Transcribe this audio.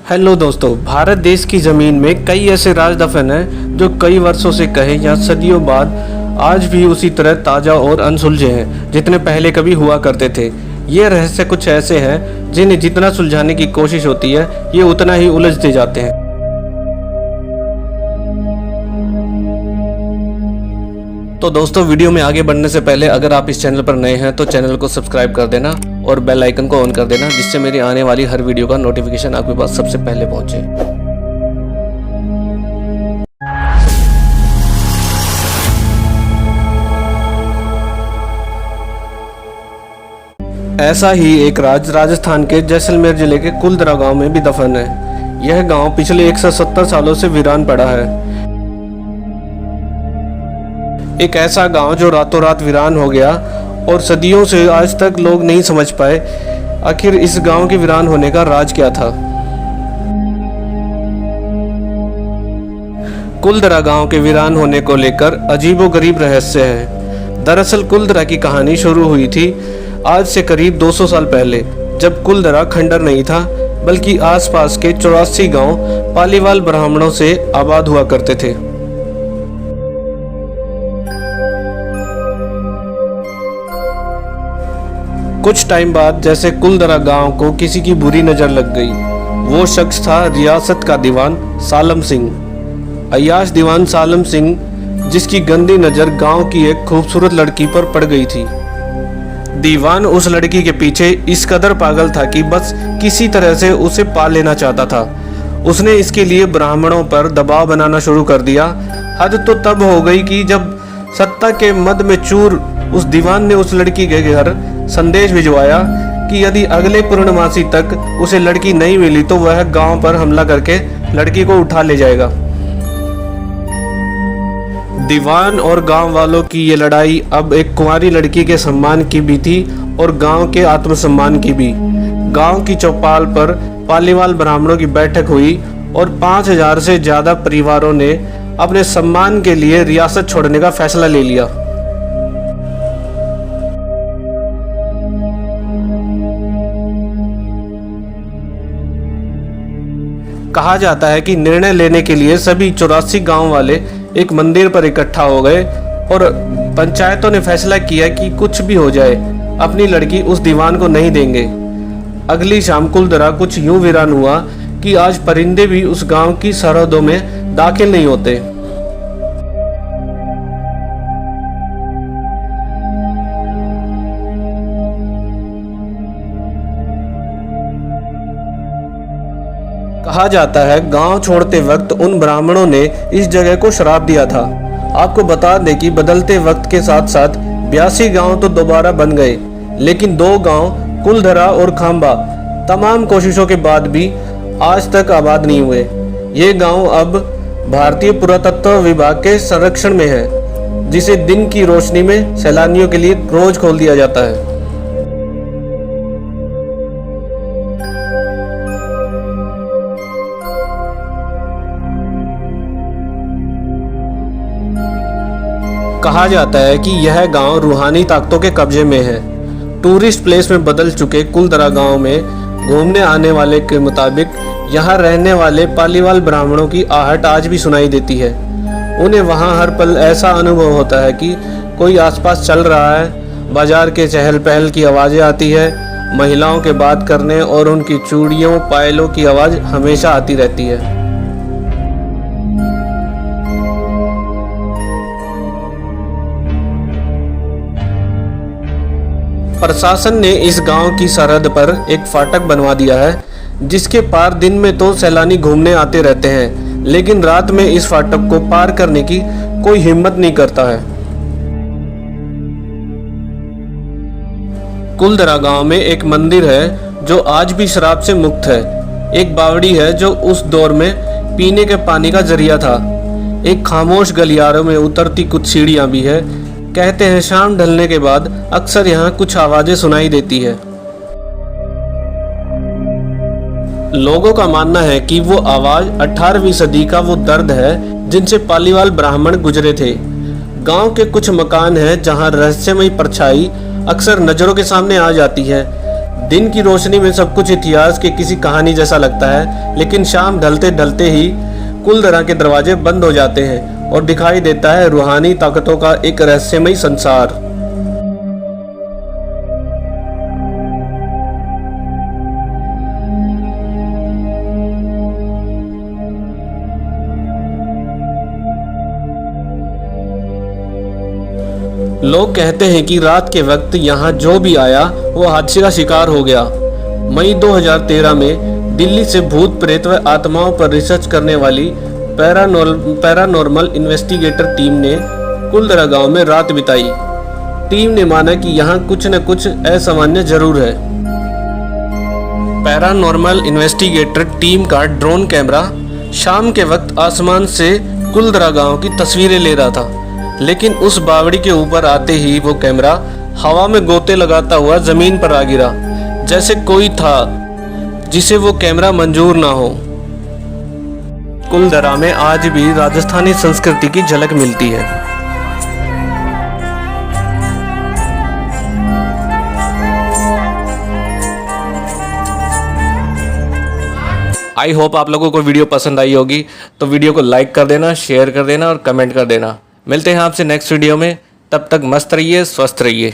Hello दोस्तों, भारत देश की ज़मीन में कई ऐसे राज दफन हैं जो कई वर्षों से कहें या सदियों बाद आज भी उसी तरह ताज़ा और अनसुलझे हैं जितने पहले कभी हुआ करते थे। ये रहस्य कुछ ऐसे हैं जिन्हें जितना सुलझाने की कोशिश होती है ये उतना ही उलझते जाते हैं। तो दोस्तों, वीडियो में आगे बढ़ने से पहले अगर आप इस चैनल पर नए हैं तो चैनल को सब्सक्राइब कर देना और बेल आइकन को ऑन कर देना, जिससे मेरी आने वाली हर वीडियो का नोटिफिकेशन आपके पास सबसे पहले पहुंचे। ऐसा ही एक राज राजस्थान के जैसलमेर जिले के कुलधरा गांव में भी दफन है। यह गांव पिछले 170 सालों से वीरान पड़ा है। एक ऐसा गांव जो रातों रात वीरान हो गया और सदियों से आज तक लोग नहीं समझ पाए आखिर इस गांव के वीरान होने का राज क्या था। कुलधरा गांव के वीरान होने को लेकर अजीबोगरीब रहस्य है। दरअसल कुलधरा की कहानी शुरू हुई थी आज से करीब 200 साल पहले, जब कुलधरा खंडर नहीं था बल्कि आसपास के 84 गांव पालीवाल ब्राह्मणों से आबाद हुआ करते थे। कुछ टाइम बाद जैसे कुलधरा गांव को किसी की बुरी नजर लग गई। वो शख्स था रियासत का दीवान सालम सिंह। अय्याश दीवान सालम सिंह, जिसकी गंदी नजर गांव की एक खूबसूरत लड़की पर पड़ गई थी। दीवान उस लड़की के पीछे इस कदर पागल था कि बस किसी तरह से उसे पा लेना चाहता था। उसने इसके लिए ब्राह्मणों पर दबाव बनाना शुरू कर दिया। हद तो तब हो गई कि जब सत्ता के मद में चूर उस दीवान ने उस लड़की के घर संदेश भिजवाया कि यदि अगले पूर्णमासी तक उसे लड़की नहीं मिली तो वह गांव पर हमला करके लड़की को उठा ले जाएगा। दीवान और गांव वालों की ये लड़ाई अब एक कुंवारी लड़की के सम्मान की भी थी और गांव के आत्मसम्मान की भी। गांव की चौपाल पर पालीवाल ब्राह्मणों की बैठक हुई और 5000 से ज्यादा परिवारों ने अपने सम्मान के लिए रियासत छोड़ने का फैसला ले लिया। कहा जाता है कि निर्णय लेने के लिए सभी 84 गांव वाले एक मंदिर पर इकट्ठा हो गए और पंचायतों ने फैसला किया कि कुछ भी हो जाए अपनी लड़की उस दीवान को नहीं देंगे। अगली शाम कुलधरा कुछ यूं वीरान हुआ कि आज परिंदे भी उस गांव की सरहदों में दाखिल नहीं होते। कहा जाता है गांव छोड़ते वक्त उन ब्राह्मणों ने इस जगह को श्राप दिया था। आपको बता दें कि बदलते वक्त के साथ साथ 82 गांव तो दोबारा बन गए, लेकिन 2 गांव कुलधरा और खांबा तमाम कोशिशों के बाद भी आज तक आबाद नहीं हुए। ये गांव अब भारतीय पुरातत्व विभाग के संरक्षण में है, जिसे दिन की रोशनी में सैलानियों के लिए रोज खोल दिया जाता है। कहा जाता है कि यह गांव रूहानी ताकतों के कब्जे में है। टूरिस्ट प्लेस में बदल चुके कुलधरा गांव में घूमने आने वाले के मुताबिक यहां रहने वाले पालीवाल ब्राह्मणों की आहट आज भी सुनाई देती है। उन्हें वहां हर पल ऐसा अनुभव होता है कि कोई आसपास चल रहा है। बाजार के चहल पहल की आवाज़ें आती है। महिलाओं के बात करने और उनकी चूड़ियों पायलों की आवाज़ हमेशा आती रहती है। प्रशासन ने इस गांव की सरहद पर एक फाटक बनवा दिया है, जिसके पार दिन में तो सैलानी घूमने आते रहते हैं, लेकिन रात में इस फाटक को पार करने की कोई हिम्मत नहीं करता है। कुलधरा गांव में एक मंदिर है जो आज भी श्राप से मुक्त है। एक बावड़ी है जो उस दौर में पीने के पानी का जरिया था। एक खामोश गलियारों में उतरती कुछ सीढ़ियां भी है। कहते हैं शाम ढलने के बाद अक्सर यहाँ कुछ आवाजें सुनाई देती है। लोगों का मानना है कि वो आवाज 18वीं सदी का वो दर्द है जिनसे पालीवाल ब्राह्मण गुजरे थे। गांव के कुछ मकान हैं जहां रहस्यमयी परछाई अक्सर नजरों के सामने आ जाती है। दिन की रोशनी में सब कुछ इतिहास की किसी कहानी जैसा लगता है, लेकिन शाम ढलते ढलते ही कुलधरा के दरवाजे बंद हो जाते हैं और दिखाई देता है रूहानी ताकतों का एक रहस्यमयी संसार। लोग कहते हैं कि रात के वक्त यहाँ जो भी आया वो हादसे का शिकार हो गया। मई 2013 में दिल्ली से भूत प्रेत व आत्माओं पर रिसर्च करने वाली पैरानॉर्मल इन्वेस्टिगेटर टीम ने कुलधरा गांव में रात बिताई। टीम ने माना कि यहाँ कुछ न कुछ असामान्य जरूर है। पैरानॉर्मल इन्वेस्टिगेटर टीम का ड्रोन कैमरा शाम के वक्त आसमान से कुलधरा गांव की तस्वीरें ले रहा था, लेकिन उस बावड़ी के ऊपर आते ही वो कैमरा हवा में गोते लगाता हुआ जमीन पर आ गिरा, जैसे कोई था जिसे वो कैमरा मंजूर ना हो। कुलधरा में आज भी राजस्थानी संस्कृति की झलक मिलती है। आई होप आप लोगों को वीडियो पसंद आई होगी, तो वीडियो को लाइक कर देना, शेयर कर देना और कमेंट कर देना। मिलते हैं आपसे नेक्स्ट वीडियो में, तब तक मस्त रहिए, स्वस्थ रहिए।